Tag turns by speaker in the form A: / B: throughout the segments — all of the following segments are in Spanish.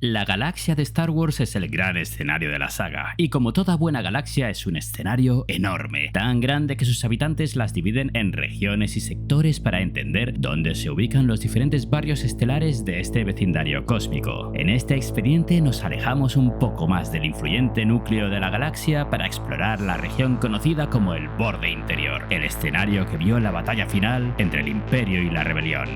A: La galaxia de Star Wars es el gran escenario de la saga, y como toda buena galaxia es un escenario enorme, tan grande que sus habitantes las dividen en regiones y sectores para entender dónde se ubican los diferentes barrios estelares de este vecindario cósmico. En este expediente nos alejamos un poco más del influyente núcleo de la galaxia para explorar la región conocida como el Borde Interior, el escenario que vio la batalla final entre el Imperio y la Rebelión.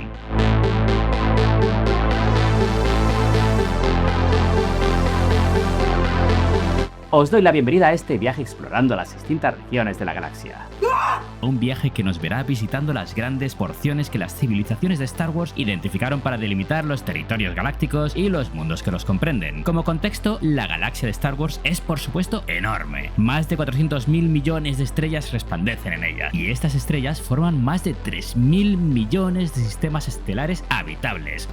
B: Os doy la bienvenida a este viaje explorando las distintas regiones de la galaxia.
A: Un viaje que nos verá visitando las grandes porciones que las civilizaciones de Star Wars identificaron para delimitar los territorios galácticos y los mundos que los comprenden. Como contexto, la galaxia de Star Wars es por supuesto enorme. Más de 400.000 millones de estrellas resplandecen en ella, y estas estrellas forman más de 3.000 millones de sistemas estelares habitables,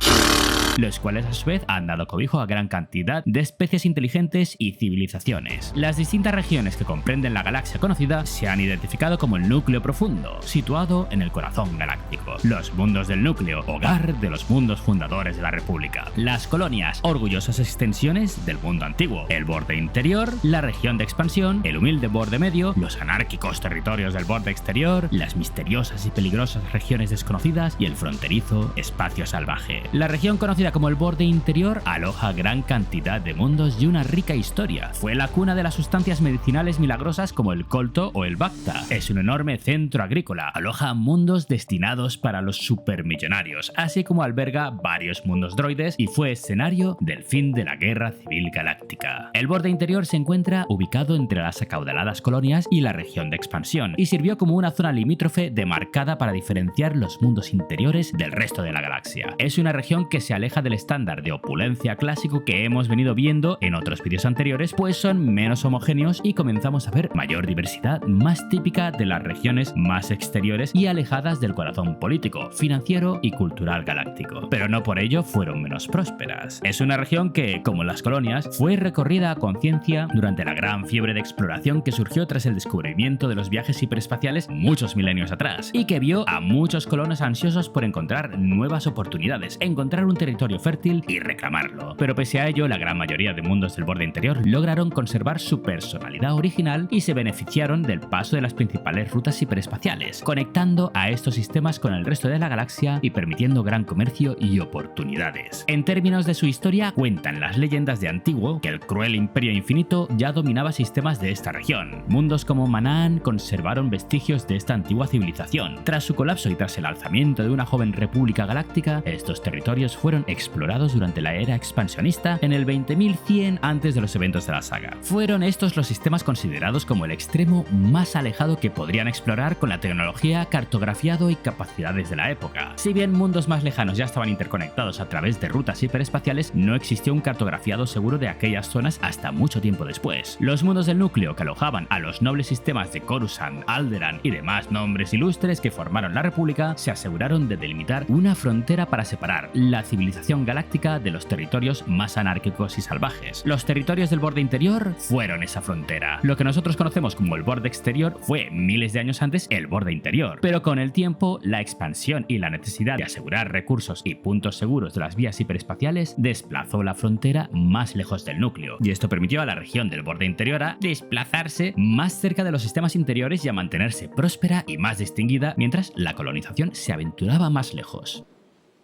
A: los cuales a su vez han dado cobijo a gran cantidad de especies inteligentes y civilizaciones. Las distintas regiones que comprenden la galaxia conocida se han identificado como el núcleo profundo, situado en el corazón galáctico. Los mundos del núcleo, hogar de los mundos fundadores de la República. Las colonias, orgullosas extensiones del mundo antiguo. El borde interior, la región de expansión, el humilde borde medio, los anárquicos territorios del borde exterior, las misteriosas y peligrosas regiones desconocidas y el fronterizo espacio salvaje. La región conocida como el borde interior aloja gran cantidad de mundos y una rica historia. Fue la cuna de las sustancias medicinales milagrosas como el colto o el bacta. Es un enorme centro agrícola. Aloja mundos destinados para los supermillonarios, así como alberga varios mundos droides y fue escenario del fin de la Guerra Civil Galáctica. El borde interior se encuentra ubicado entre las acaudaladas colonias y la región de expansión y sirvió como una zona limítrofe demarcada para diferenciar los mundos interiores del resto de la galaxia. Es una región que se aleja del estándar de opulencia clásico que hemos venido viendo en otros vídeos anteriores, pues son menos homogéneos y comenzamos a ver mayor diversidad más típica de las regiones más exteriores y alejadas del corazón político, financiero y cultural galáctico. Pero no por ello fueron menos prósperas. Es una región que, como las colonias, fue recorrida a conciencia durante la gran fiebre de exploración que surgió tras el descubrimiento de los viajes hiperespaciales muchos milenios atrás, y que vio a muchos colonos ansiosos por encontrar nuevas oportunidades, encontrar un territorio fértil y reclamarlo. Pero pese a ello, la gran mayoría de mundos del borde interior lograron conservar su personalidad original y se beneficiaron del paso de las principales rutas hiperespaciales, conectando a estos sistemas con el resto de la galaxia y permitiendo gran comercio y oportunidades. En términos de su historia, cuentan las leyendas de antiguo que el cruel Imperio Infinito ya dominaba sistemas de esta región. Mundos como Manaan conservaron vestigios de esta antigua civilización. Tras su colapso y tras el alzamiento de una joven república galáctica, estos territorios fueron explorados durante la era expansionista en el 20.100 antes de los eventos de la saga. Fueron estos los sistemas considerados como el extremo más alejado que podrían explorar con la tecnología, cartografiado y capacidades de la época. Si bien mundos más lejanos ya estaban interconectados a través de rutas hiperespaciales, no existió un cartografiado seguro de aquellas zonas hasta mucho tiempo después. Los mundos del núcleo que alojaban a los nobles sistemas de Coruscant, Alderaan y demás nombres ilustres que formaron la República se aseguraron de delimitar una frontera para separar la civilización galáctica de los territorios más anárquicos y salvajes. Los territorios del borde interior fueron esa frontera. Lo que nosotros conocemos como el borde exterior fue miles de años antes el borde interior, pero con el tiempo la expansión y la necesidad de asegurar recursos y puntos seguros de las vías hiperespaciales desplazó la frontera más lejos del núcleo, y esto permitió a la región del borde interior a desplazarse más cerca de los sistemas interiores y a mantenerse próspera y más distinguida mientras la colonización se aventuraba más lejos.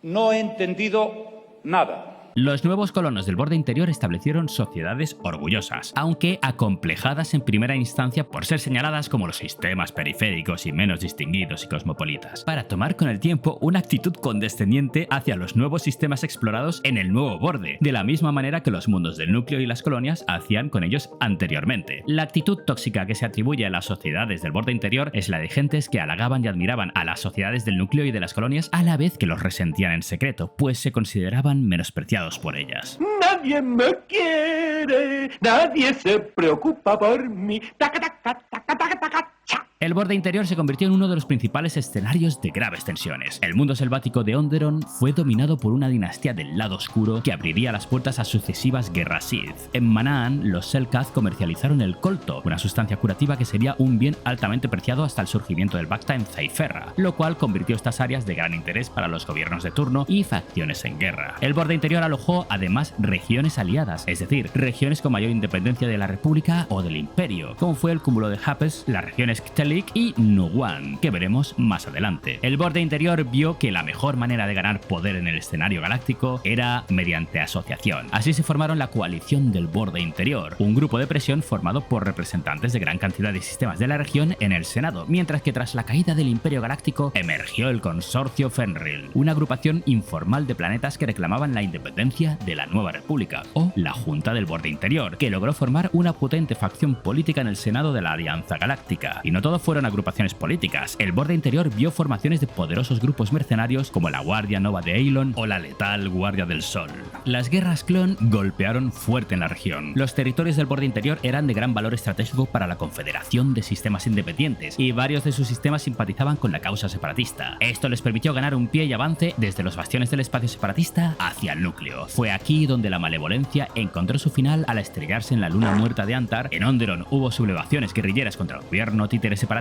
C: No he entendido nada.
A: Los nuevos colonos del borde interior establecieron sociedades orgullosas, aunque acomplejadas en primera instancia por ser señaladas como los sistemas periféricos y menos distinguidos y cosmopolitas, para tomar con el tiempo una actitud condescendiente hacia los nuevos sistemas explorados en el nuevo borde, de la misma manera que los mundos del núcleo y las colonias hacían con ellos anteriormente. La actitud tóxica que se atribuye a las sociedades del borde interior es la de gentes que halagaban y admiraban a las sociedades del núcleo y de las colonias a la vez que los resentían en secreto, pues se consideraban menospreciados por ellas.
D: Nadie me quiere, nadie se preocupa por mí. Taca, taca, taca, taca, taca, cha.
A: El borde interior se convirtió en uno de los principales escenarios de graves tensiones. El mundo selvático de Onderon fue dominado por una dinastía del lado oscuro que abriría las puertas a sucesivas guerras Sith. En Manaan, los Selkath comercializaron el colto, una sustancia curativa que sería un bien altamente preciado hasta el surgimiento del Bacta en Zaifera, lo cual convirtió estas áreas de gran interés para los gobiernos de turno y facciones en guerra. El borde interior alojó además regiones aliadas, es decir, regiones con mayor independencia de la República o del Imperio, como fue el cúmulo de Hapes, las regiones Ktelik y Nuwan, que veremos más adelante. El borde interior vio que la mejor manera de ganar poder en el escenario galáctico era mediante asociación. Así se formaron la coalición del borde interior, un grupo de presión formado por representantes de gran cantidad de sistemas de la región en el Senado, mientras que tras la caída del Imperio Galáctico emergió el Consorcio Fenril, una agrupación informal de planetas que reclamaban la independencia de la Nueva República, o la Junta del Borde Interior, que logró formar una potente facción política en el Senado de la Alianza Galáctica. Y no todo fueron agrupaciones políticas. El Borde Interior vio formaciones de poderosos grupos mercenarios como la Guardia Nova de Eilon o la letal Guardia del Sol. Las guerras clon golpearon fuerte en la región. Los territorios del Borde Interior eran de gran valor estratégico para la Confederación de Sistemas Independientes, y varios de sus sistemas simpatizaban con la causa separatista. Esto les permitió ganar un pie y avance desde los bastiones del espacio separatista hacia el núcleo. Fue aquí donde la malevolencia encontró su final al estrellarse en la luna muerta de Antar. En Onderon hubo sublevaciones guerrilleras contra el gobierno títere separatista,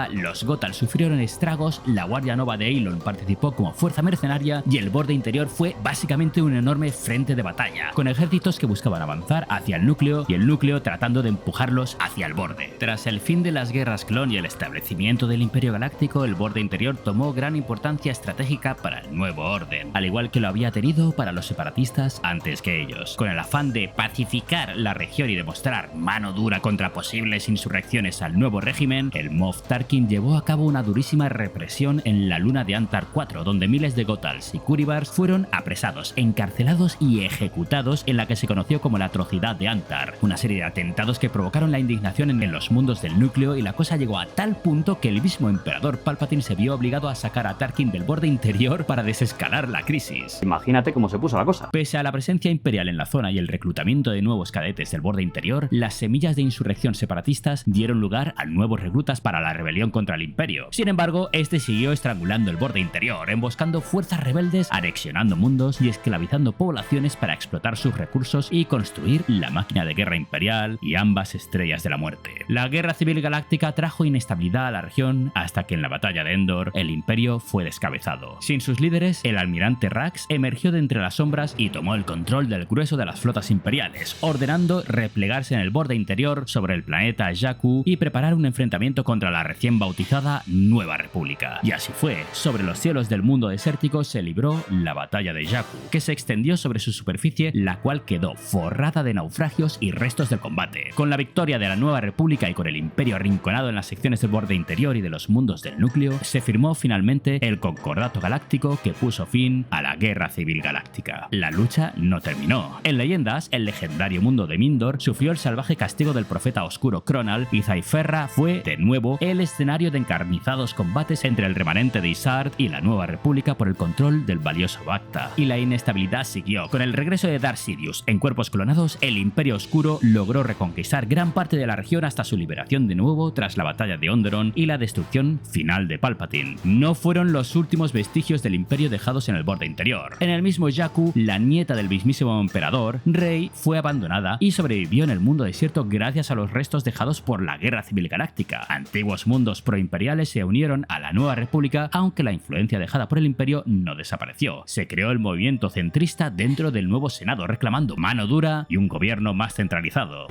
A: los Gotal sufrieron estragos, la Guardia Nova de Eilon participó como fuerza mercenaria y el Borde Interior fue básicamente un enorme frente de batalla, con ejércitos que buscaban avanzar hacia el núcleo y el núcleo tratando de empujarlos hacia el borde. Tras el fin de las guerras clon y el establecimiento del Imperio Galáctico, el Borde Interior tomó gran importancia estratégica para el nuevo orden, al igual que lo había tenido para los separatistas antes que ellos. Con el afán de pacificar la región y demostrar mano dura contra posibles insurrecciones al nuevo régimen, el Moff Tarkin llevó a cabo una durísima represión en la luna de Antar 4, donde miles de Gotals y Kuribars fueron apresados, encarcelados y ejecutados en la que se conoció como la atrocidad de Antar, una serie de atentados que provocaron la indignación en los mundos del núcleo, y la cosa llegó a tal punto que el mismo emperador Palpatine se vio obligado a sacar a Tarkin del Borde Interior para desescalar la crisis.
B: Imagínate cómo se puso la cosa.
A: Pese a la presencia imperial en la zona y el reclutamiento de nuevos cadetes del Borde Interior, las semillas de insurrección separatistas dieron lugar a nuevos reclutas para la rebelión contra el Imperio. Sin embargo, este siguió estrangulando el Borde Interior, emboscando fuerzas rebeldes, anexionando mundos y esclavizando poblaciones para explotar sus recursos y construir la máquina de guerra imperial y ambas estrellas de la muerte. La Guerra Civil Galáctica trajo inestabilidad a la región hasta que en la batalla de Endor el Imperio fue descabezado. Sin sus líderes, el almirante Rax emergió de entre las sombras y tomó el control del grueso de las flotas imperiales, ordenando replegarse en el Borde Interior sobre el planeta Jakku y preparar un enfrentamiento contra la recién bautizada Nueva República. Y así fue. Sobre los cielos del mundo desértico se libró la batalla de Jakku, que se extendió sobre su superficie, la cual quedó forrada de naufragios y restos del combate. Con la victoria de la Nueva República y con el Imperio arrinconado en las secciones del Borde Interior y de los mundos del núcleo, se firmó finalmente el Concordato Galáctico que puso fin a la Guerra Civil Galáctica. La lucha no terminó. En leyendas, el legendario mundo de Mindor sufrió el salvaje castigo del profeta oscuro Cronal, y Zaifera fue, de nuevo, el escenario de encarnizados combates entre el remanente de Isard y la Nueva República por el control del valioso Bacta. Y la inestabilidad siguió. Con el regreso de Darth Sidious en cuerpos clonados, el Imperio Oscuro logró reconquistar gran parte de la región hasta su liberación de nuevo tras la batalla de Onderon y la destrucción final de Palpatine. No fueron los últimos vestigios del Imperio dejados en el Borde Interior. En el mismo Jakku, la nieta del mismísimo emperador, Rey, fue abandonada y sobrevivió en el mundo desierto gracias a los restos dejados por la Guerra Civil Galáctica. Antiguos mundos proimperiales se unieron a la Nueva República, aunque la influencia dejada por el Imperio no desapareció. Se creó el movimiento centrista dentro del nuevo Senado, reclamando mano dura y un gobierno más centralizado.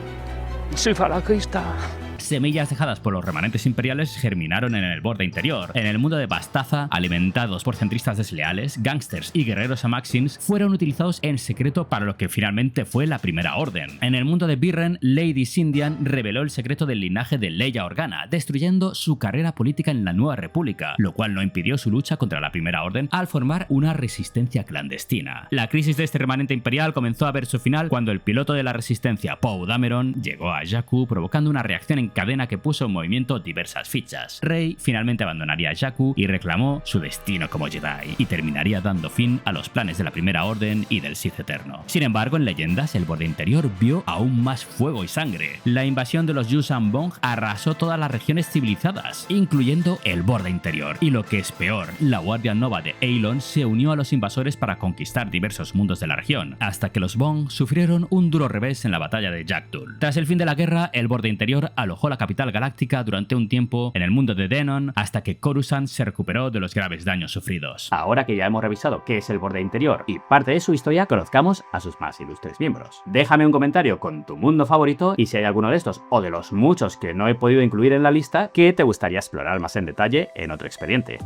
B: Soy falangista.
A: Semillas dejadas por los remanentes imperiales germinaron en el Borde Interior. En el mundo de Bastaza, alimentados por centristas desleales, gángsters y guerreros amaxins, fueron utilizados en secreto para lo que finalmente fue la Primera Orden. En el mundo de Birren, Lady Sindian reveló el secreto del linaje de Leia Organa, destruyendo su carrera política en la Nueva República, lo cual no impidió su lucha contra la Primera Orden al formar una resistencia clandestina. La crisis de este remanente imperial comenzó a ver su final cuando el piloto de la resistencia, Poe Dameron, llegó a Jakku provocando una reacción en cadena que puso en movimiento diversas fichas. Rey finalmente abandonaría Jakku y reclamó su destino como Jedi, y terminaría dando fin a los planes de la Primera Orden y del Sith Eterno. Sin embargo, en Leyendas, el Borde Interior vio aún más fuego y sangre. La invasión de los Yuuzhan Vong arrasó todas las regiones civilizadas, incluyendo el Borde Interior. Y lo que es peor, la Guardia Nova de Eilon se unió a los invasores para conquistar diversos mundos de la región, hasta que los Vong sufrieron un duro revés en la batalla de Jaktul. Tras el fin de la guerra, el Borde Interior alojó la capital galáctica durante un tiempo en el mundo de Denon, hasta que Coruscant se recuperó de los graves daños sufridos.
B: Ahora que ya hemos revisado qué es el Borde Interior y parte de su historia, conozcamos a sus más ilustres miembros. Déjame un comentario con tu mundo favorito y si hay alguno de estos o de los muchos que no he podido incluir en la lista que te gustaría explorar más en detalle en otro expediente.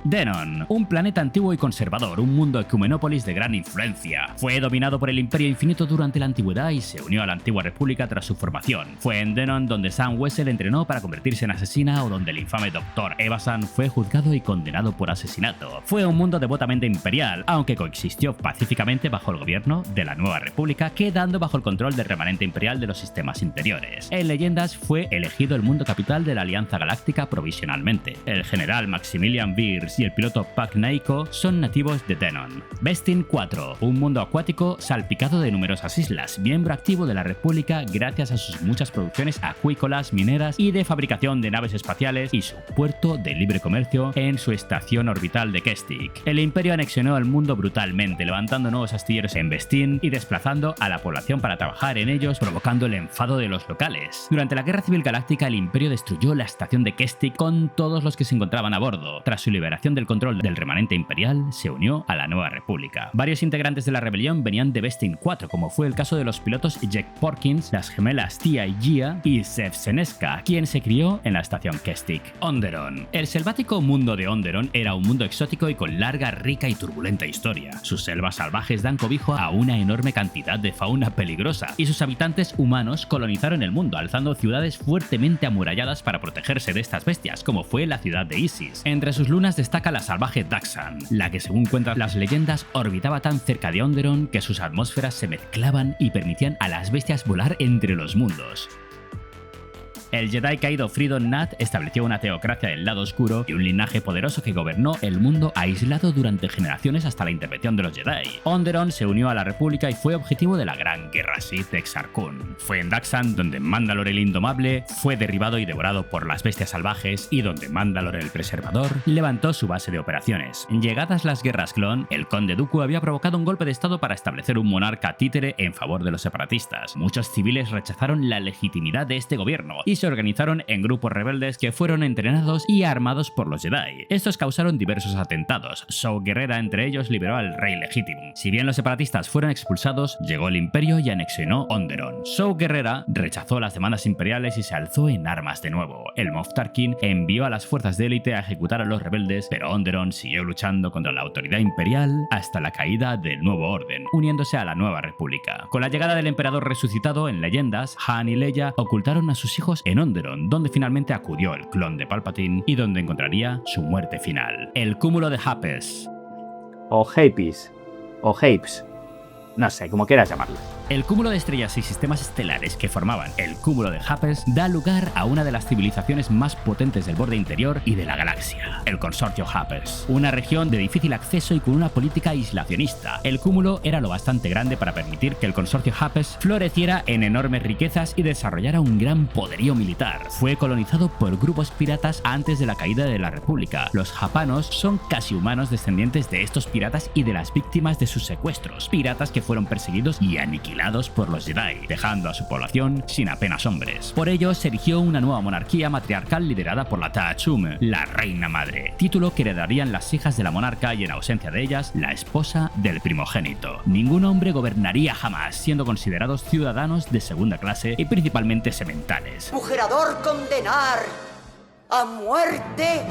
A: Denon, un planeta antiguo y conservador, un mundo ecumenópolis de gran influencia. Fue dominado por el Imperio Infinito durante la Antigüedad y se unió a la Antigua República tras su formación. Fue en Denon donde Sam Wessel entrenó para convertirse en asesina o donde el infame Dr. Evazan fue juzgado y condenado por asesinato. Fue un mundo devotamente imperial, aunque coexistió pacíficamente bajo el gobierno de la Nueva República, quedando bajo el control del remanente imperial de los sistemas interiores. En Leyendas fue elegido el mundo capital de la Alianza Galáctica provisionalmente. El general Maximilian Veers y el piloto Pak Naiko son nativos de Denon. Bestin 4, un mundo acuático salpicado de numerosas islas, miembro activo de la República gracias a sus muchas producciones acuícolas, mineras y de fabricación de naves espaciales y su puerto de libre comercio en su estación orbital de Kestik. El Imperio anexionó el mundo brutalmente, levantando nuevos astilleros en Bestin y desplazando a la población para trabajar en ellos, provocando el enfado de los locales. Durante la Guerra Civil Galáctica, el Imperio destruyó la estación de Kestik con todos los que se encontraban a bordo. Tras su liberación del control del remanente imperial, se unió a la Nueva República. Varios integrantes de la rebelión venían de Bestin 4, como fue el caso de los pilotos Jack Porkins, las gemelas Tia y Gia y Zev Seneska, quien se crió en la estación Kestik. Onderon. El selvático mundo de Onderon era un mundo exótico y con larga, rica y turbulenta historia. Sus selvas salvajes dan cobijo a una enorme cantidad de fauna peligrosa, y sus habitantes humanos colonizaron el mundo, alzando ciudades fuertemente amuralladas para protegerse de estas bestias, como fue la ciudad de Isis. Entre sus lunas destaca la salvaje Daxan, la que según cuentan las leyendas orbitaba tan cerca de Onderon que sus atmósferas se mezclaban y permitían a las bestias volar entre los mundos. El Jedi caído Freedon Nath estableció una teocracia del lado oscuro y un linaje poderoso que gobernó el mundo aislado durante generaciones hasta la intervención de los Jedi. Onderon se unió a la República y fue objetivo de la Gran Guerra Sith de Exar Kun. Fue en Daxan donde Mandalore el Indomable fue derribado y devorado por las bestias salvajes y donde Mandalore el Preservador levantó su base de operaciones. Llegadas las guerras clon, el conde Dooku había provocado un golpe de estado para establecer un monarca títere en favor de los separatistas. Muchos civiles rechazaron la legitimidad de este gobierno y se organizaron en grupos rebeldes que fueron entrenados y armados por los Jedi. Estos causaron diversos atentados. Saw Gerrera entre ellos liberó al rey legítimo. Si bien los separatistas fueron expulsados, llegó el Imperio y anexionó Onderon. Saw Gerrera rechazó las demandas imperiales y se alzó en armas de nuevo. El Moff Tarkin envió a las fuerzas de élite a ejecutar a los rebeldes, pero Onderon siguió luchando contra la autoridad imperial hasta la caída del Nuevo Orden, uniéndose a la Nueva República. Con la llegada del emperador resucitado en Leyendas, Han y Leia ocultaron a sus hijos en Onderon, donde finalmente acudió el clon de Palpatine y donde encontraría su muerte final. El cúmulo de Hapes.
B: O Hapes. O Hapes. No sé, como quieras llamarlo.
A: El cúmulo de estrellas y sistemas estelares que formaban el cúmulo de Hapes da lugar a una de las civilizaciones más potentes del borde interior y de la galaxia, el consorcio Hapes, una región de difícil acceso y con una política aislacionista. El cúmulo era lo bastante grande para permitir que el consorcio Hapes floreciera en enormes riquezas y desarrollara un gran poderío militar. Fue colonizado por grupos piratas antes de la caída de la República. Los Hapanos son casi humanos descendientes de estos piratas y de las víctimas de sus secuestros, piratas que fueron perseguidos y aniquilados por los Jedi, dejando a su población sin apenas hombres. Por ello, se erigió una nueva monarquía matriarcal liderada por la Ta'Chum, la Reina Madre, título que heredarían las hijas de la monarca y, en ausencia de ellas, la esposa del primogénito. Ningún hombre gobernaría jamás, siendo considerados ciudadanos de segunda clase y principalmente sementales.
D: Mujerador, condenar a muerte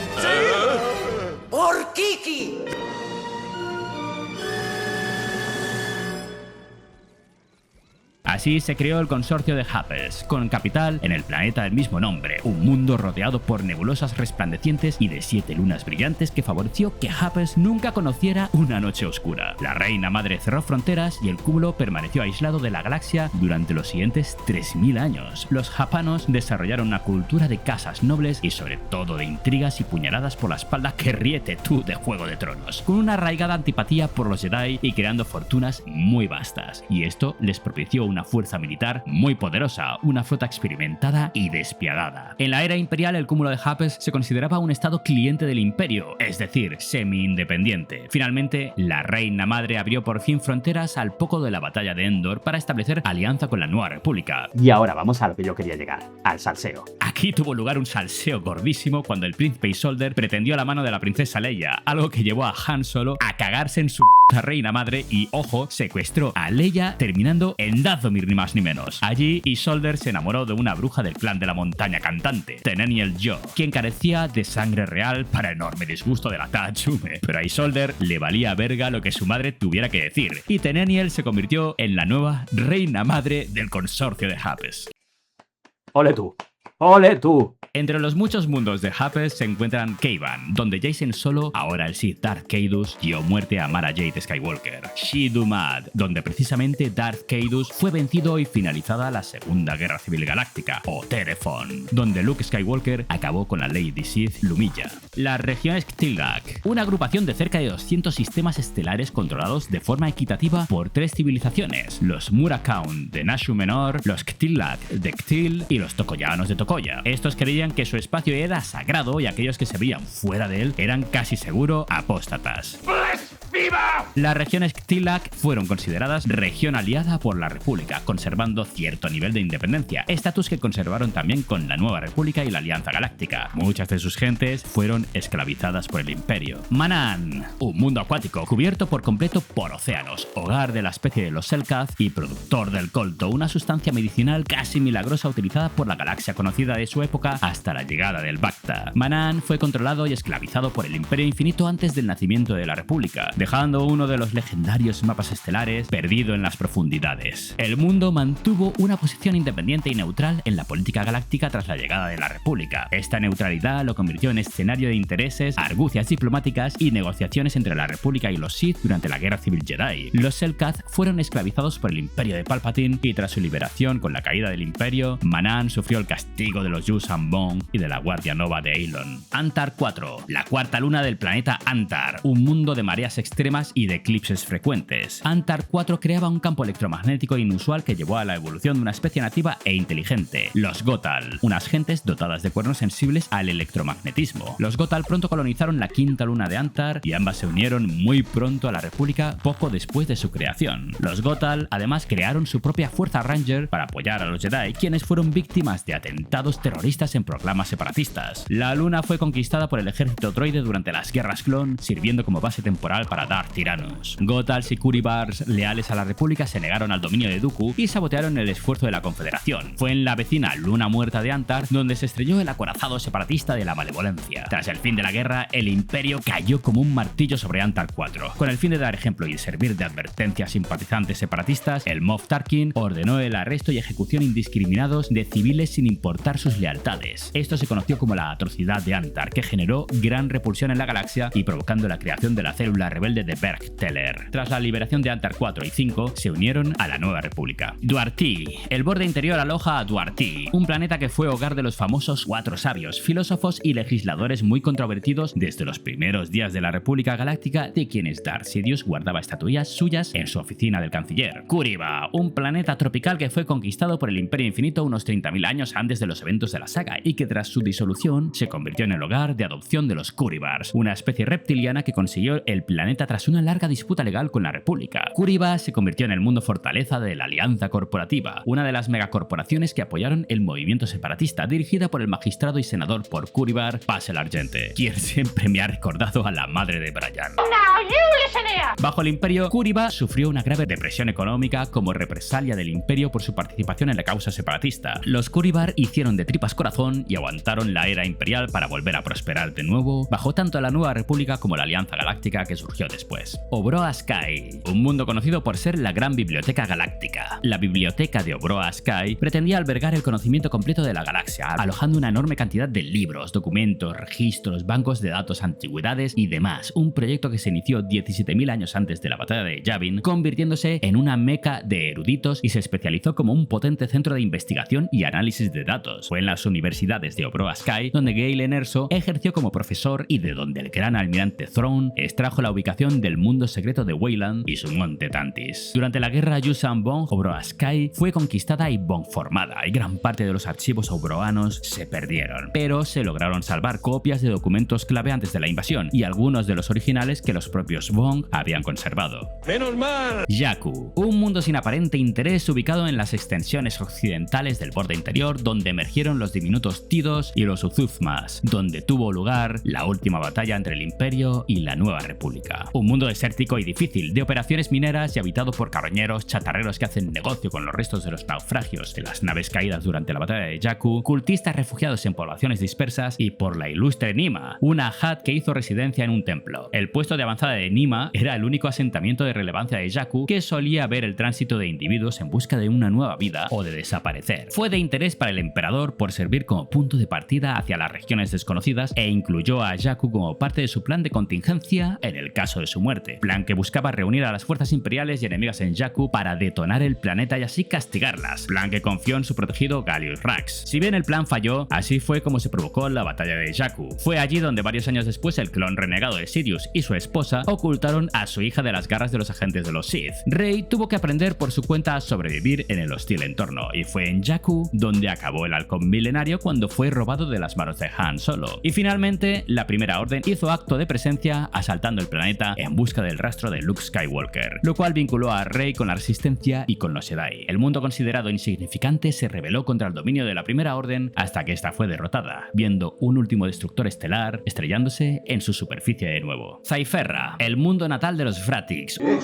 D: por Kiki.
A: Así se creó el consorcio de Hapes, con capital en el planeta del mismo nombre, un mundo rodeado por nebulosas resplandecientes y de 7 lunas brillantes que favoreció que Hapes nunca conociera una noche oscura. La reina madre cerró fronteras y el cúmulo permaneció aislado de la galaxia durante los siguientes 3000 años. Los japanos desarrollaron una cultura de casas nobles y sobre todo de intrigas y puñaladas por la espalda que ríete tú de Juego de Tronos, con una arraigada antipatía por los Jedi y creando fortunas muy vastas. Y esto les propició una fuerza militar muy poderosa, una flota experimentada y despiadada. En la era imperial el cúmulo de Hapes se consideraba un estado cliente del imperio, es decir, semi-independiente. Finalmente, la reina madre abrió por fin fronteras al poco de la batalla de Endor para establecer alianza con la Nueva República.
B: Y ahora vamos a lo que yo quería llegar, al salseo.
A: Aquí tuvo lugar un salseo gordísimo cuando el príncipe Isolder pretendió la mano de la princesa Leia, algo que llevó a Han Solo a cagarse en su reina madre y, ojo, secuestró a Leia terminando en Dathomir ni más ni menos. Allí, Isolder se enamoró de una bruja del clan de la montaña cantante, Teneniel Jo, quien carecía de sangre real para enorme disgusto de la Tachume. Pero a Isolder le valía verga lo que su madre tuviera que decir, y Teneniel se convirtió en la nueva reina madre del consorcio de Hapes.
B: ¡Ole tú! ¡Ole tú!
A: Entre los muchos mundos de Hapes se encuentran Keivan, donde Jacen Solo, ahora el Sith Darth Caedus, dio muerte a Mara Jade Skywalker. Shidumad, donde precisamente Darth Caedus fue vencido y finalizada la Segunda Guerra Civil Galáctica. O Terefon, donde Luke Skywalker acabó con la Lady Sith Lumilla. Las regiones Ktilak, una agrupación de cerca de 200 sistemas estelares controlados de forma equitativa por 3 civilizaciones: los Murakaun de Nashu Menor, los Ktilak de Ktil y los Tokoyanos de Tokoya. Estos creían que su espacio era sagrado y aquellos que se veían fuera de él eran casi seguro apóstatas. Las regiones Ktilak fueron consideradas región aliada por la República, conservando cierto nivel de independencia, estatus que conservaron también con la Nueva República y la Alianza Galáctica. Muchas de sus gentes fueron esclavizadas por el Imperio. Manaan, un mundo acuático cubierto por completo por océanos, hogar de la especie de los Selkath y productor del colto, una sustancia medicinal casi milagrosa utilizada por la galaxia conocida de su época hasta la llegada del Bacta. Manaan fue controlado y esclavizado por el Imperio Infinito antes del nacimiento de la República, dejando uno de los legendarios mapas estelares perdido en las profundidades. El mundo mantuvo una posición independiente y neutral en la política galáctica tras la llegada de la República. Esta neutralidad lo convirtió en escenario de intereses, argucias diplomáticas y negociaciones entre la República y los Sith durante la Guerra Civil Jedi. Los Selkath fueron esclavizados por el Imperio de Palpatine y tras su liberación con la caída del Imperio, Manaan sufrió el castigo de los Yuuzhan Vong y de la Guardia Nova de Eilon. Antar 4, la cuarta luna del planeta Antar, un mundo de mareas extremas y de eclipses frecuentes. Antar 4 creaba un campo electromagnético inusual que llevó a la evolución de una especie nativa e inteligente, los Gotal, unas gentes dotadas de cuernos sensibles al electromagnetismo. Los Gotal pronto colonizaron la quinta luna de Antar y ambas se unieron muy pronto a la República poco después de su creación. Los Gotal además crearon su propia fuerza Ranger para apoyar a los Jedi, quienes fueron víctimas de atentados terroristas en proclamas separatistas. La luna fue conquistada por el ejército droide durante las guerras clon, sirviendo como base temporal para Darth Tyrannus. Gotals y Kuribars, leales a la República, se negaron al dominio de Dooku y sabotearon el esfuerzo de la Confederación. Fue en la vecina luna muerta de Antar donde se estrelló el acorazado separatista de la Malevolencia. Tras el fin de la guerra, el Imperio cayó como un martillo sobre Antar 4. Con el fin de dar ejemplo y servir de advertencia a simpatizantes separatistas, el Moff Tarkin ordenó el arresto y ejecución indiscriminados de civiles sin importar sus lealtades. Esto se conoció como la atrocidad de Antar, que generó gran repulsión en la galaxia y provocando la creación de la célula rebelde de Berg-Teller. Tras la liberación de Antar 4 y 5, se unieron a la Nueva República. Duarty. El borde interior aloja a Duarty, un planeta que fue hogar de los famosos 4 sabios, filósofos y legisladores muy controvertidos desde los primeros días de la República Galáctica, de quienes Darth Sidious guardaba estatuillas suyas en su oficina del canciller. Kuriba, un planeta tropical que fue conquistado por el Imperio Infinito unos 30.000 años antes de los eventos de la saga y que tras su disolución se convirtió en el hogar de adopción de los Kuribars, una especie reptiliana que consiguió el planeta tras una larga disputa legal con la República. Kuriba se convirtió en el mundo fortaleza de la Alianza Corporativa, una de las megacorporaciones que apoyaron el movimiento separatista, dirigida por el magistrado y senador por Kuribar, Pasel Argente, quien siempre me ha recordado a la madre de Brian.
E: Now you listen here.
A: Bajo el Imperio, Kuriba sufrió una grave depresión económica como represalia del Imperio por su participación en la causa separatista. Los Kuribar hicieron de tripas corazón y aguantaron la era imperial para volver a prosperar de nuevo bajo tanto la Nueva República como la Alianza Galáctica que surgió después. Obroa Sky, un mundo conocido por ser la gran biblioteca galáctica. La biblioteca de Obroa Sky pretendía albergar el conocimiento completo de la galaxia, alojando una enorme cantidad de libros, documentos, registros, bancos de datos, antigüedades y demás. Un proyecto que se inició 17.000 años antes de la batalla de Yavin, convirtiéndose en una meca de eruditos y se especializó como un potente centro de investigación y análisis de datos. Fue en las universidades de Obroa Sky donde Galen Erso ejerció como profesor y de donde el gran almirante Thrawn extrajo la ubicación del mundo secreto de Wayland y su monte Tantis. Durante la guerra Yuuzhan-Vong, Obroa Sky fue conquistada y Vong-formada, y gran parte de los archivos obroanos se perdieron, pero se lograron salvar copias de documentos clave antes de la invasión y algunos de los originales que los propios Vong habían conservado.
E: ¡Menos mal!
A: Jakku, un mundo sin aparente interés ubicado en las extensiones occidentales del borde interior donde emergieron los diminutos Tidos y los Uzuzmas, donde tuvo lugar la última batalla entre el Imperio y la Nueva República. Un mundo desértico y difícil, de operaciones mineras y habitado por carroñeros, chatarreros que hacen negocio con los restos de los naufragios de las naves caídas durante la batalla de Jakku, cultistas refugiados en poblaciones dispersas y por la ilustre Nima, una Hat que hizo residencia en un templo. El puesto de avanzada de Nima era el único asentamiento de relevancia de Jakku que solía ver el tránsito de individuos en busca de una nueva vida o de desaparecer. Fue de interés para el emperador por servir como punto de partida hacia las regiones desconocidas e incluyó a Jakku como parte de su plan de contingencia en el caso de su muerte, plan que buscaba reunir a las fuerzas imperiales y enemigas en Jakku para detonar el planeta y así castigarlas, plan que confió en su protegido Gallius Rax. Si bien el plan falló, así fue como se provocó la batalla de Jakku. Fue allí donde varios años después el clon renegado de Sidious y su esposa ocultaron a su hija de las garras de los agentes de los Sith. Rey tuvo que aprender por su cuenta a sobrevivir en el hostil entorno, y fue en Jakku donde acabó el halcón milenario cuando fue robado de las manos de Han Solo. Y finalmente, la Primera Orden hizo acto de presencia asaltando el planeta en busca del rastro de Luke Skywalker, lo cual vinculó a Rey con la Resistencia y con los Jedi. El mundo considerado insignificante se rebeló contra el dominio de la Primera Orden hasta que esta fue derrotada, viendo un último destructor estelar estrellándose en su superficie de nuevo. Zaifera, el mundo natal de los Vratix.
E: ¿Qué?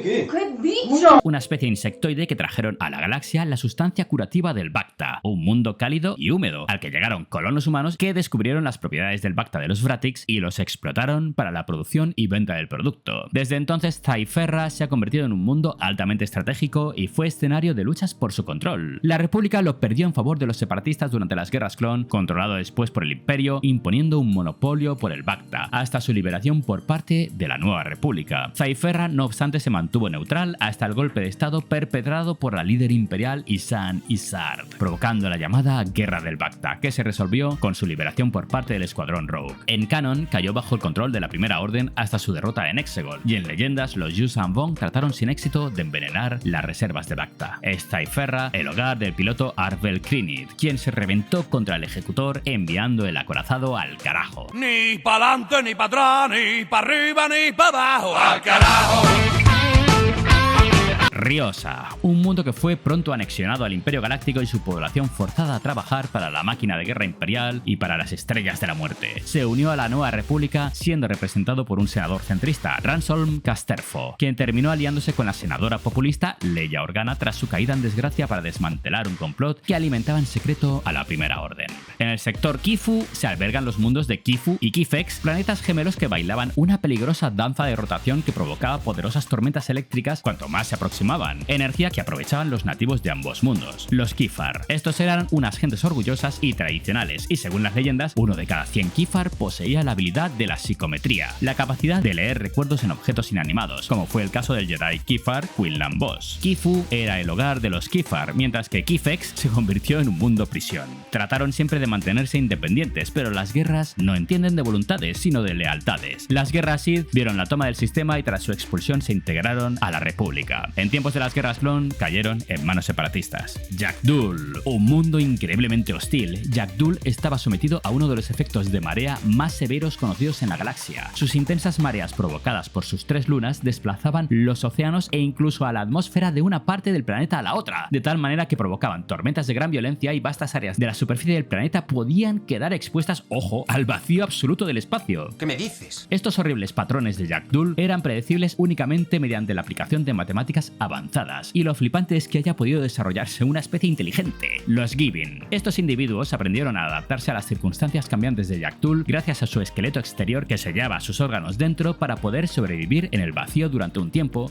D: ¡Qué bicho!
A: Una especie insectoide que trajeron a la galaxia la sustancia curativa del Bacta, un mundo cálido y húmedo, al que llegaron colonos humanos que descubrieron las propiedades del Bacta de los Vratix y los explotaron para la producción y venta del producto. Desde entonces, Zaifera se ha convertido en un mundo altamente estratégico y fue escenario de luchas por su control. La República lo perdió en favor de los separatistas durante las guerras clon, controlado después por el Imperio, imponiendo un monopolio por el Bacta, hasta su liberación por parte de la Nueva República. Zaifera, no obstante, se mantuvo neutral hasta el golpe de estado perpetrado por la líder imperial Ysanne Isard, provocando la llamada Guerra del Bacta, que se resolvió con su liberación por parte del Escuadrón Rogue. En canon, cayó bajo el control de la Primera Orden hasta su derrota en Exegol, y en leyendas los Yuuzhan-Vong trataron sin éxito de envenenar las reservas de Bacta. Es Zaifera el hogar del piloto Arvel Krynid, quien se reventó contra el ejecutor enviando el acorazado al carajo.
E: Ni pa'lante, ni para atrás, ni para arriba, ni para abajo. ¡Al carajo!
A: Riosa, un mundo que fue pronto anexionado al Imperio Galáctico y su población forzada a trabajar para la máquina de guerra imperial y para las estrellas de la muerte. Se unió a la Nueva República siendo representado por un senador centrista, Ransolm Casterfo, quien terminó aliándose con la senadora populista Leia Organa tras su caída en desgracia para desmantelar un complot que alimentaba en secreto a la Primera Orden. En el sector Kifu se albergan los mundos de Kifu y Kifex, planetas gemelos que bailaban una peligrosa danza de rotación que provocaba poderosas tormentas eléctricas cuanto más se aproximaban, energía que aprovechaban los nativos de ambos mundos, los Kifar. Estos eran unas gentes orgullosas y tradicionales, y según las leyendas, uno de cada 100 Kifar poseía la habilidad de la psicometría, la capacidad de leer recuerdos en objetos inanimados, como fue el caso del Jedi Kifar Quinlan Vos. Kifu era el hogar de los Kifar, mientras que Kifex se convirtió en un mundo prisión. Trataron siempre de mantenerse independientes, pero las guerras no entienden de voluntades, sino de lealtades. Las guerras Sith vieron la toma del sistema y tras su expulsión se integraron a la República. En tiempos de las guerras clon cayeron en manos separatistas. Jak'Dul, un mundo increíblemente hostil. Jak'Dul estaba sometido a uno de los efectos de marea más severos conocidos en la galaxia. Sus intensas mareas provocadas por sus 3 lunas desplazaban los océanos e incluso a la atmósfera de una parte del planeta a la otra, de tal manera que provocaban tormentas de gran violencia y vastas áreas de la superficie del planeta planeta podían quedar expuestas, ojo, al vacío absoluto del espacio.
F: ¿Qué me dices?
A: Estos horribles patrones de Jack Dool eran predecibles únicamente mediante la aplicación de matemáticas avanzadas, y lo flipante es que haya podido desarrollarse una especie inteligente, los Gibbon. Estos individuos aprendieron a adaptarse a las circunstancias cambiantes de Jack Dool gracias a su esqueleto exterior que sellaba sus órganos dentro para poder sobrevivir en el vacío durante un tiempo.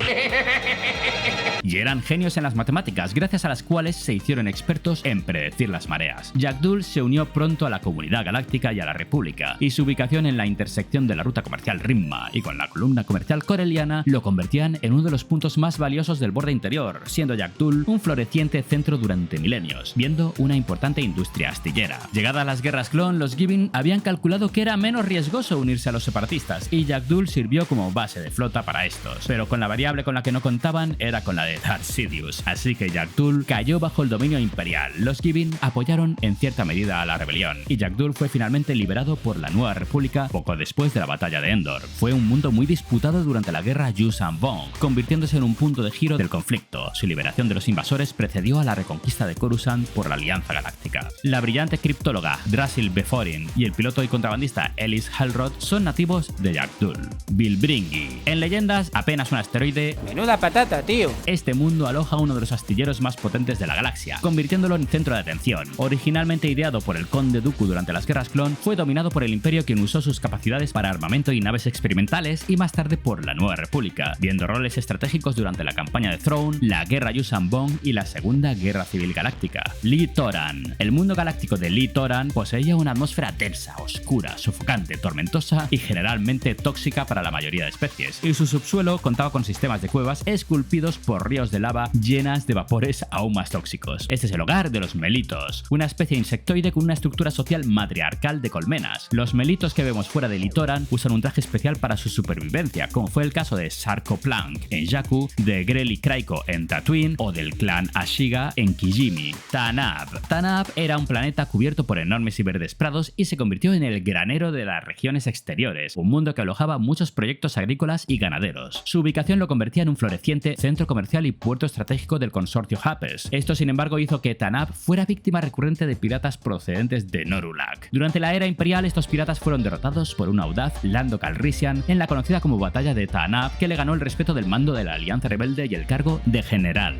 A: Y eran genios en las matemáticas, gracias a las cuales se hicieron expertos en predecir las mareas. Jack Dool se unió pronto a la Comunidad Galáctica y a la República, y su ubicación en la intersección de la ruta comercial Rimma y con la columna comercial coreliana lo convertían en uno de los puntos más valiosos del borde interior, siendo Jack Dool un floreciente centro durante milenios, viendo una importante industria astillera. Llegadas las guerras clon, los Gibbon habían calculado que era menos riesgoso unirse a los separatistas, y Jack Dool sirvió como base de flota para estos, pero con la variable con la que no contaban era con la de Darth Sidious, así que Jack Dool cayó bajo el dominio imperial. Los Gibbon apoyaron en cierta medida a la rebelión, y Jack Dool fue finalmente liberado por la Nueva República poco después de la batalla de Endor. Fue un mundo muy disputado durante la guerra Yuuzhan Vong, convirtiéndose en un punto de giro del conflicto. Su liberación de los invasores precedió a la reconquista de Coruscant por la Alianza Galáctica. La brillante criptóloga Drasil Beforin y el piloto y contrabandista Ellis Halrod son nativos de Jack Dool. Bilbringi. En leyendas, apenas un asteroide.
G: Menuda patata, tío.
A: Este mundo aloja uno de los astilleros más potentes de la galaxia, convirtiéndolo en centro de atención. Originalmente ideado por el Conde Dooku durante las guerras clon, fue dominado por el Imperio, quien usó sus capacidades para armamento y naves experimentales, y más tarde por la Nueva República, viendo roles estratégicos durante la campaña de Throne, la guerra Yuuzhan Vong y la Segunda Guerra Civil Galáctica. Lee Toran. El mundo galáctico de Lee Toran poseía una atmósfera densa, oscura, sofocante, tormentosa y generalmente tóxica para la mayoría de especies, y su subsuelo contaba con sistemas de cuevas esculpidos por ríos de lava llenas de vapores aún más tóxicos. Este es el hogar de los melitos, una especie insectoide con una estructura social matriarcal de colmenas. Los melitos que vemos fuera de Lee Toran usan un traje especial para su supervivencia, como fue el caso de Sarcoplank en Jakku, de Grell y Kraiko en Tatooine o del clan Ashiga en Kijimi. Tanab. Tanab era un planeta cubierto por enormes y verdes prados y se convirtió en el granero de las regiones exteriores, un mundo que alojaba muchos proyectos agrícolas y ganaderos. Su ubicación lo convertía en un floreciente centro comercial y puerto estratégico del consorcio Hapes. Esto, sin embargo, hizo que Tanab fuera víctima recurrente de piratas procedentes de Norulak. Durante la era imperial, estos piratas fueron derrotados por un audaz Lando Calrissian en la conocida como Batalla de Tanab, que le ganó el respeto del mando de la Alianza Rebelde y el cargo de general.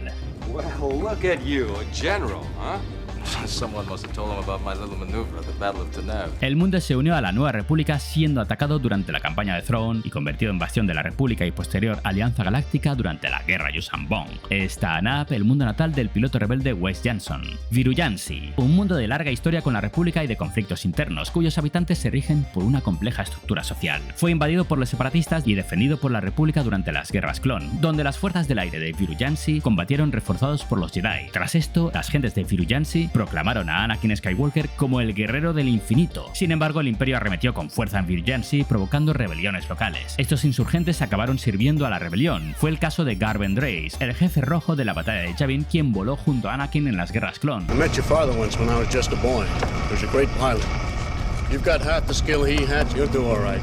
H: Well, look at you, a general, huh? Someone must have told him about my little maneuver at the Battle of Tanab.
A: El mundo se unió a la Nueva República, siendo atacado durante la campaña de Throne y convertido en bastión de la República y posterior Alianza Galáctica durante la guerra Yuuzhan Vong. Es Tanab el mundo natal del piloto rebelde Wes Jansson. Viruyansi, un mundo de larga historia con la República y de conflictos internos, cuyos habitantes se rigen por una compleja estructura social. Fue invadido por los separatistas y defendido por la República durante las guerras clon, donde las fuerzas del aire de Viruyansi combatieron reforzados por los Jedi. Tras esto, las gentes de Viruyansi proclamaron a Anakin Skywalker como el guerrero del infinito. Sin embargo, el Imperio arremetió con fuerza en Viruyansi, provocando rebeliones locales. Estos insurgentes acabaron sirviendo a la rebelión. Fue el caso de Garven Dreis, el jefe rojo de la batalla de Yavin, quien voló junto a Anakin en las guerras clon.
I: I met your father once when I was just a boy. He was a great pilot. You've got half the skill he had, you'll do all right.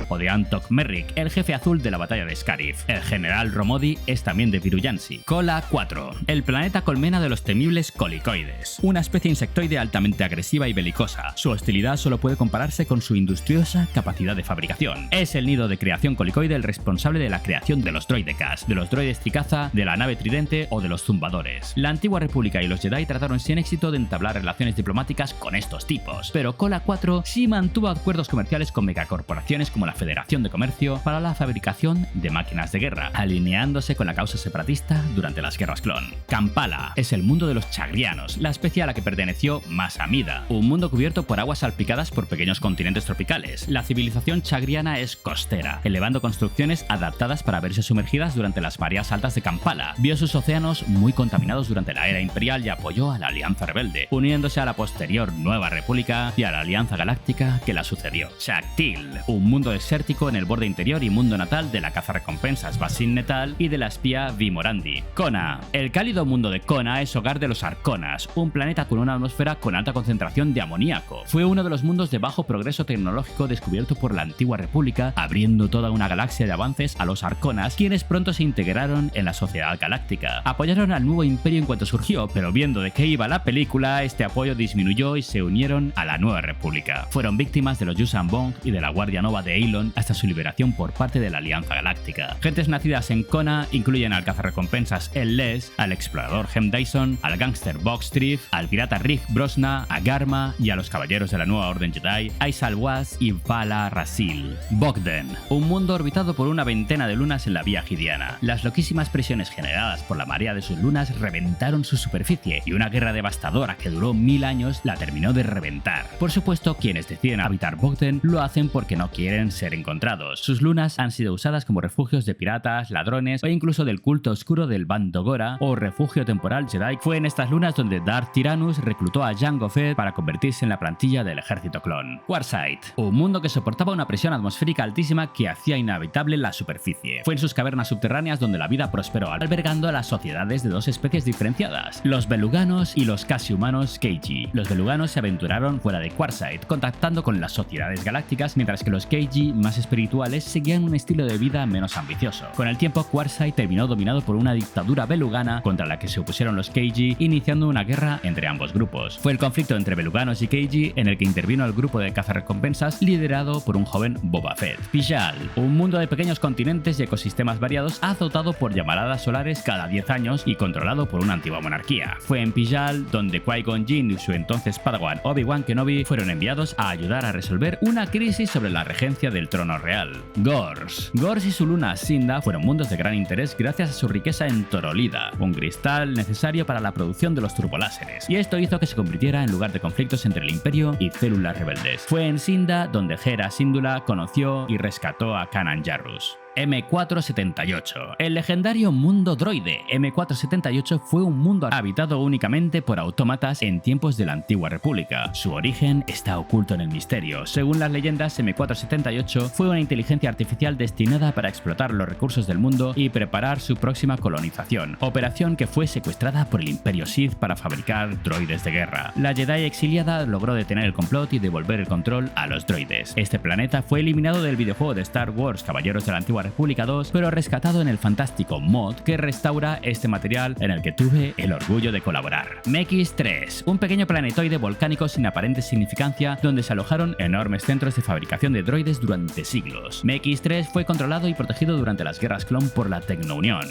A: O de Antok Merrick, el jefe azul de la batalla de Scarif. El general Romodi es también de Viruyansi. Kola 4, el planeta colmena de los temibles colicoides, una especie insectoide altamente agresiva y belicosa. Su hostilidad solo puede compararse con su industriosa capacidad de fabricación. Es el nido de creación colicoide el responsable de la creación de los droidecas, de los droides tricaza, de la nave tridente o de los zumbadores. La antigua República y los Jedi trataron sin éxito de entablar relaciones diplomáticas con estos tipos, pero Kola 4 sí mantuvo acuerdos comerciales con megacorporaciones como la Federación de Comercio para la fabricación de máquinas de guerra, alineándose con la causa separatista durante las guerras clon. Kampala es el mundo de los chagrianos, la especie a la que perteneció Mas Amida, un mundo cubierto por aguas salpicadas por pequeños continentes tropicales. La civilización chagriana es costera, elevando construcciones adaptadas para verse sumergidas durante las mareas altas de Kampala. Vio sus océanos muy contaminados durante la era imperial y apoyó a la Alianza Rebelde, uniéndose a la posterior Nueva República y a la Alianza Galáctica que la sucedió. Shaktil, un mundo de desértico en el borde interior y mundo natal de la cazarrecompensas Basin Netal y de la espía Vi Morandi. Kona. El cálido mundo de Kona es hogar de los Arconas, un planeta con una atmósfera con alta concentración de amoníaco. Fue uno de los mundos de bajo progreso tecnológico descubierto por la antigua república, abriendo toda una galaxia de avances a los Arconas, quienes pronto se integraron en la sociedad galáctica. Apoyaron al nuevo imperio en cuanto surgió, pero viendo de qué iba la película, este apoyo disminuyó y se unieron a la nueva república. Fueron víctimas de los Yuuzhan Vong y de la Guardia Nova de Eilon hasta su liberación por parte de la Alianza Galáctica. Gentes nacidas en Kona incluyen al cazarrecompensas El Les, al explorador Hem Dyson, al gángster Bogg Strife, al pirata Rick Brosna, a Garma y a los caballeros de la Nueva Orden Jedi, Aizal Was y Vala Rasil. Bogden, un mundo orbitado por una veintena de lunas en la Vía Gidiana. Las loquísimas presiones generadas por la marea de sus lunas reventaron su superficie y una guerra devastadora que duró 1000 años la terminó de reventar. Por supuesto, quienes deciden habitar Bogden lo hacen porque no quieren ser encontrados. Sus lunas han sido usadas como refugios de piratas, ladrones o incluso del culto oscuro del Bando Gora o refugio temporal Jedi. Fue en estas lunas donde Darth Tyrannus reclutó a Jango Fett para convertirse en la plantilla del ejército clon. Quartzite, un mundo que soportaba una presión atmosférica altísima que hacía inhabitable la superficie. Fue en sus cavernas subterráneas donde la vida prosperó, albergando a las sociedades de dos especies diferenciadas, los beluganos y los casi humanos Keiji. Los beluganos se aventuraron fuera de Quartzite, contactando con las sociedades galácticas, mientras que los Keiji, más espirituales, seguían un estilo de vida menos ambicioso. Con el tiempo, Quartzite terminó dominado por una dictadura belugana contra la que se opusieron los Keiji, iniciando una guerra entre ambos grupos. Fue el conflicto entre beluganos y Keiji en el que intervino el grupo de cazarrecompensas liderado por un joven Boba Fett. Pijal, un mundo de pequeños continentes y ecosistemas variados azotado por llamaradas solares cada 10 años y controlado por una antigua monarquía. Fue en Pijal donde Qui-Gon Jinn y su entonces Padawan Obi-Wan Kenobi fueron enviados a ayudar a resolver una crisis sobre la regencia del trono real. Gors. Gors y su luna Sinda fueron mundos de gran interés gracias a su riqueza en torolida, un cristal necesario para la producción de los turboláseres, y esto hizo que se convirtiera en lugar de conflictos entre el Imperio y células rebeldes. Fue en Sinda donde Hera Syndulla conoció y rescató a Kanan Jarrus. M478. El legendario mundo droide M478 fue un mundo habitado únicamente por autómatas en tiempos de la antigua república. Su origen está oculto en el misterio. Según las leyendas, M478 fue una inteligencia artificial destinada para explotar los recursos del mundo y preparar su próxima colonización, operación que fue secuestrada por el Imperio Sith para fabricar droides de guerra. La Jedi exiliada logró detener el complot y devolver el control a los droides. Este planeta fue eliminado del videojuego de Star Wars Caballeros de la Antigua República 2, pero rescatado en el fantástico mod que restaura este material en el que tuve el orgullo de colaborar. Mekis 3, un pequeño planetoide volcánico sin aparente significancia donde se alojaron enormes centros de fabricación de droides durante siglos. Mekis 3 fue controlado y protegido durante las guerras clon por la Tecnounión.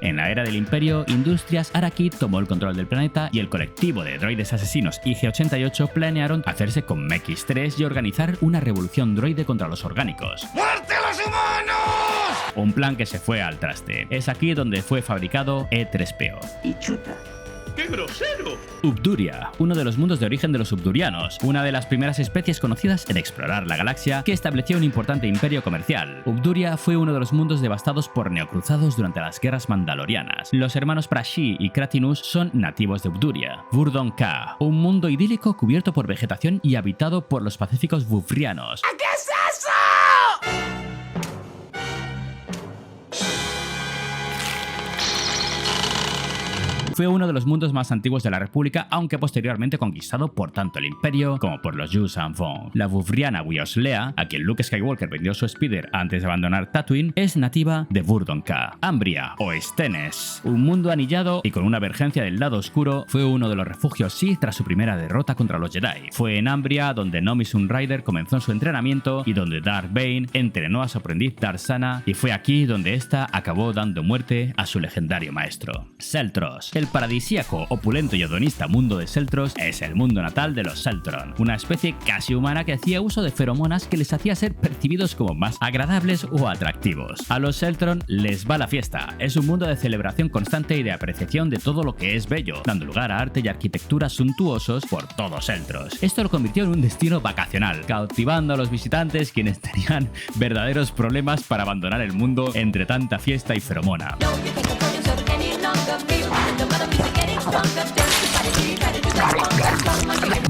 A: En la era del Imperio, Industrias Arrakit tomó el control del planeta y el colectivo de droides asesinos IG-88 planearon hacerse con Mekis 3 y organizar una revolución droide contra los orgánicos.
E: ¡Muerte a los humanos!
A: Un plan que se fue al traste. Es aquí donde fue fabricado E3PO.
D: Y chuta.
E: ¡Qué grosero!
A: Ubduria, uno de los mundos de origen de los Ubdurianos, una de las primeras especies conocidas en explorar la galaxia que estableció un importante imperio comercial. Ubduria fue uno de los mundos devastados por neocruzados durante las guerras mandalorianas. Los hermanos Prashi y Kratinus son nativos de Ubduria. Burdon Ka, un mundo idílico cubierto por vegetación y habitado por los pacíficos Bufrianos.
E: ¿Qué es eso?
A: Fue uno de los mundos más antiguos de la República, aunque posteriormente conquistado por tanto el Imperio como por los Yuuzhan Vong. La Bufriana Wioslea, a quien Luke Skywalker vendió su speeder antes de abandonar Tatooine, es nativa de Burdon Ka. Ambria o Stennis, un mundo anillado y con una vergencia del lado oscuro, fue uno de los refugios Sith tras su primera derrota contra los Jedi. Fue en Ambria donde Nomi Sunrider comenzó su entrenamiento y donde Darth Bane entrenó a su aprendiz Darth Sana, y fue aquí donde ésta acabó dando muerte a su legendario maestro. Seltros. El paradisíaco, opulento y hedonista mundo de Seltros es el mundo natal de los Seltron, una especie casi humana que hacía uso de feromonas que les hacía ser percibidos como más agradables o atractivos. A los Seltron les va la fiesta. Es un mundo de celebración constante y de apreciación de todo lo que es bello, dando lugar a arte y arquitectura suntuosos por todo Seltros. Esto lo convirtió en un destino vacacional, cautivando a los visitantes, quienes tenían verdaderos problemas para abandonar el mundo entre tanta fiesta y feromona.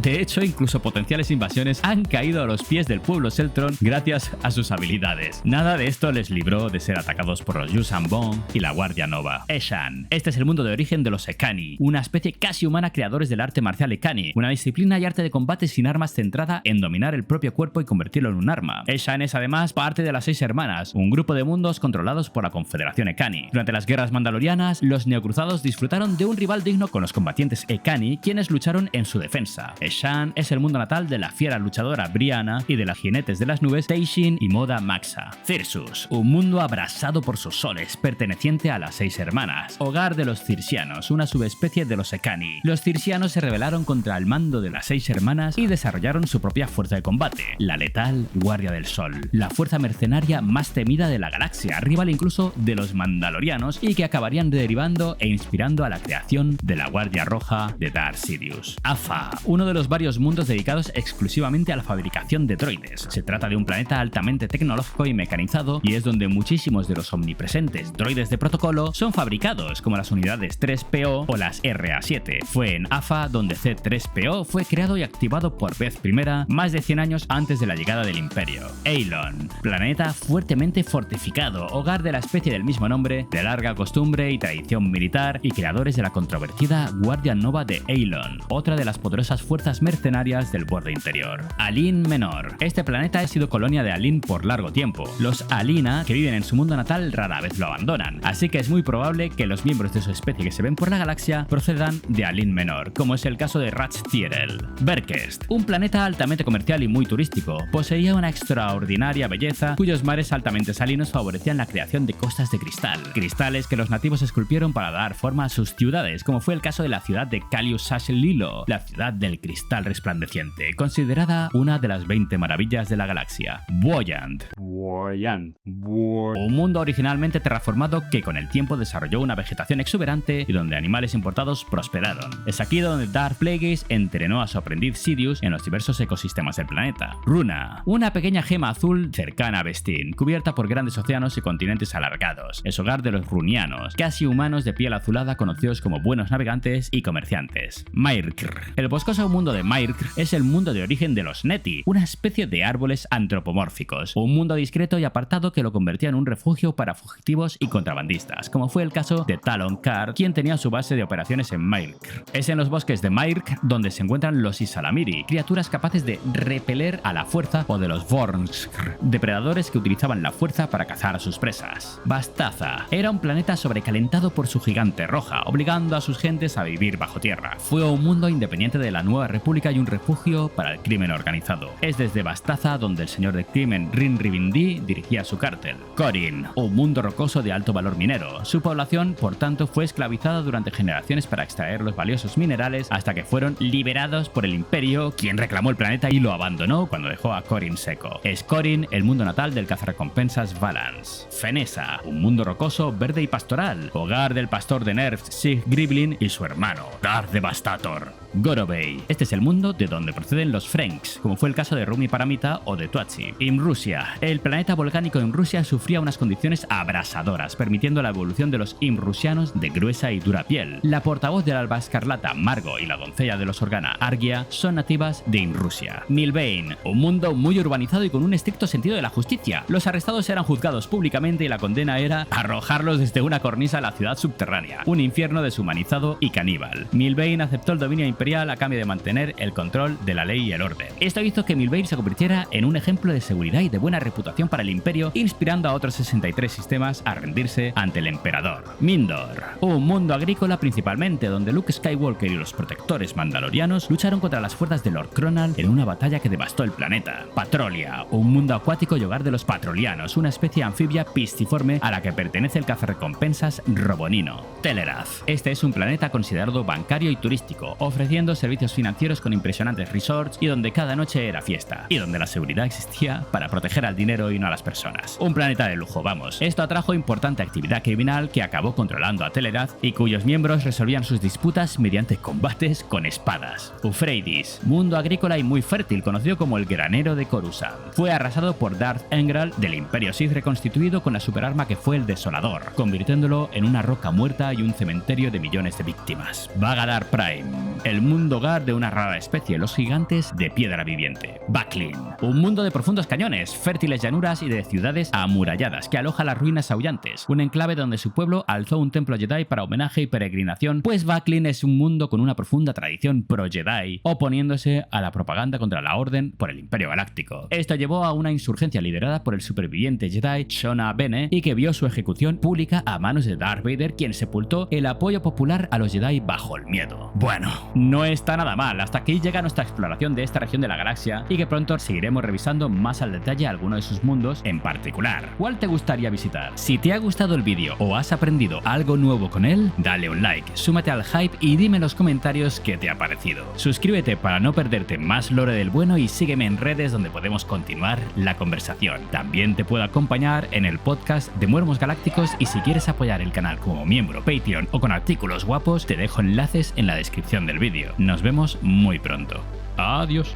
A: De hecho, incluso potenciales invasiones han caído a los pies del pueblo Seltron gracias a sus habilidades. Nada de esto les libró de ser atacados por los Yuuzhan Vong y la Guardia Nova. Eshan. Este es el mundo de origen de los Ekani, una especie casi humana creadores del arte marcial Ekani, una disciplina y arte de combate sin armas centrada en dominar el propio cuerpo y convertirlo en un arma. Eshan es además parte de las 6 hermanas, un grupo de mundos controlados por la Confederación Ekani. Durante las guerras mandalorianas, los neocruzados disfrutaron de un rival digno con los combatientes Ekani, quienes lucharon en su defensa. Eshan es el mundo natal de la fiera luchadora Brianna y de las jinetes de las nubes Teishin y Moda Maxa. Thyrsus, un mundo abrasado por sus soles, perteneciente a las 6 hermanas, hogar de los Cirsianos, una subespecie de los Ekani. Los Cirsianos se rebelaron contra el mando de las 6 hermanas y desarrollaron su propia fuerza de combate, la letal Guardia del Sol, la fuerza mercenaria más temida de la galaxia, rival incluso de los Mandalorianos, y que acabarían derivando e inspirando a la creación de la Guardia Roja de Darth Sidious. Afa, uno de los varios mundos dedicados exclusivamente a la fabricación de droides. Se trata de un planeta altamente tecnológico y mecanizado, y es donde muchísimos de los omnipresentes droides de protocolo son fabricados, como las unidades 3PO o las RA-7. Fue en Afa donde C-3PO fue creado y activado por vez primera más de 100 años antes de la llegada del Imperio. Eilon, planeta fuertemente fortificado, hogar de la especie del mismo nombre, de larga costumbre y tradición militar, y creadores de la controvertida Guardia Nova de Eilon, otra de las poderosas fuerzas mercenarias del borde interior. Alin Menor. Este planeta ha sido colonia de Alin por largo tiempo. Los Alina, que viven en su mundo natal, rara vez lo abandonan, así que es muy probable que los miembros de su especie que se ven por la galaxia procedan de Alin Menor, como es el caso de Ratch Tyrell. Berkest, un planeta altamente comercial y muy turístico, poseía una extraordinaria belleza cuyos mares altamente salinos favorecían la creación de costas de cristal, cristales que los nativos esculpieron para dar forma a sus ciudades, como fue el caso de la ciudad de Kalius Lilo, la ciudad del cristal resplandeciente, considerada una de las 20 maravillas de la galaxia. Voyant. Un mundo originalmente terraformado que con el tiempo desarrolló una vegetación exuberante y donde animales importados prosperaron. Es aquí donde Darth Plagueis entrenó a su aprendiz Sidious en los diversos ecosistemas del planeta. Runa, una pequeña gema azul cercana a Bestin, cubierta por grandes océanos y continentes alargados. Es hogar de los runianos, casi humanos de piel azulada conocidos como buenos navegantes y comerciantes. Myrkr. El boscoso mundo de Myrkr es el mundo de origen de los Neti, una especie de árboles antropomórficos, un mundo discreto y apartado que lo convertía en un refugio para fugitivos y contrabandistas, como fue el caso de Talon Karrde, quien tenía su base de operaciones en Myrkr. Es en los bosques de Myrkr donde se encuentran los Ysalamiri, criaturas capaces de repeler a la fuerza, o de los Vornskr, depredadores que utilizaban la fuerza para cazar a sus presas. Bastaza era un planeta sobrecalentado por su gigante roja, obligando a sus gentes a vivir bajo tierra. Fue un mundo independiente de la Nueva República y un refugio para el crimen organizado. Es desde Bastaza donde el señor del crimen Rin Rivindi dirigía su cártel. Corin, un mundo rocoso de alto valor minero. Su población, por tanto, fue esclavizada durante generaciones para extraer los valiosos minerales hasta que fueron liberados por el Imperio, quien reclamó el planeta y lo abandonó cuando dejó a Corin seco. Es Corin el mundo natal del cazarrecompensas Valance. Fenesa, un mundo rocoso, verde y pastoral, hogar del pastor de Nerf Sig Griblin y su hermano, Darth Devastator. Gorobei. Este es el mundo de donde proceden los Franks, como fue el caso de Rumi Paramita o de Tuatsi. Imrusia. El planeta volcánico Imrusia sufría unas condiciones abrasadoras, permitiendo la evolución de los imrusianos de gruesa y dura piel. La portavoz del Alba Escarlata, Margo, y la doncella de los Organa, Argia, son nativas de Imrusia. Milvain. Un mundo muy urbanizado y con un estricto sentido de la justicia. Los arrestados eran juzgados públicamente y la condena era arrojarlos desde una cornisa a la ciudad subterránea. Un infierno deshumanizado y caníbal. Milvain aceptó el dominio imperial a cambio de mantener el control de la ley y el orden. Esto hizo que Milvain se convirtiera en un ejemplo de seguridad y de buena reputación para el imperio, inspirando a otros 63 sistemas a rendirse ante el emperador. Mindor, un mundo agrícola principalmente, donde Luke Skywalker y los protectores mandalorianos lucharon contra las fuerzas de Lord Cronal en una batalla que devastó el planeta. Patrolia, un mundo acuático y hogar de los patrolianos, una especie anfibia pisciforme a la que pertenece el cazarrecompensas Robonino. Telerath, este es un planeta considerado bancario y turístico, ofreciendo servicios financieros con impresionantes resorts y donde cada noche era fiesta, y donde la seguridad existía para proteger al dinero y no a las personas. Un planeta de lujo, vamos. Esto atrajo importante actividad criminal que acabó controlando a Telerath y cuyos miembros resolvían sus disputas mediante combates con espadas. Ufreidis, mundo agrícola y muy fértil, conocido como el granero de Coruscant. Fue arrasado por Darth Engral del Imperio Sith, reconstituido con la superarma que fue el Desolador, convirtiéndolo en una roca muerta y un cementerio de millones de víctimas. Vagadar Prime, el el mundo hogar de una rara especie, los gigantes de piedra viviente. Bucklin, un mundo de profundos cañones, fértiles llanuras y de ciudades amuralladas que aloja las ruinas aullantes, un enclave donde su pueblo alzó un templo Jedi para homenaje y peregrinación, pues Bucklin es un mundo con una profunda tradición pro-Jedi, oponiéndose a la propaganda contra la Orden por el Imperio Galáctico. Esto llevó a una insurgencia liderada por el superviviente Jedi Shona Bene y que vio su ejecución pública a manos de Darth Vader, quien sepultó el apoyo popular a los Jedi bajo el miedo. Bueno, no está nada mal. Hasta aquí llega nuestra exploración de esta región de la galaxia y que pronto seguiremos revisando más al detalle algunos de sus mundos en particular. ¿Cuál te gustaría visitar? Si te ha gustado el vídeo o has aprendido algo nuevo con él, dale un like, súmate al hype y dime en los comentarios qué te ha parecido. Suscríbete para no perderte más lore del bueno y sígueme en redes donde podemos continuar la conversación. También te puedo acompañar en el podcast de Muermos Galácticos y si quieres apoyar el canal como miembro Patreon o con artículos guapos, te dejo enlaces en la descripción del vídeo. Nos vemos muy pronto. Adiós.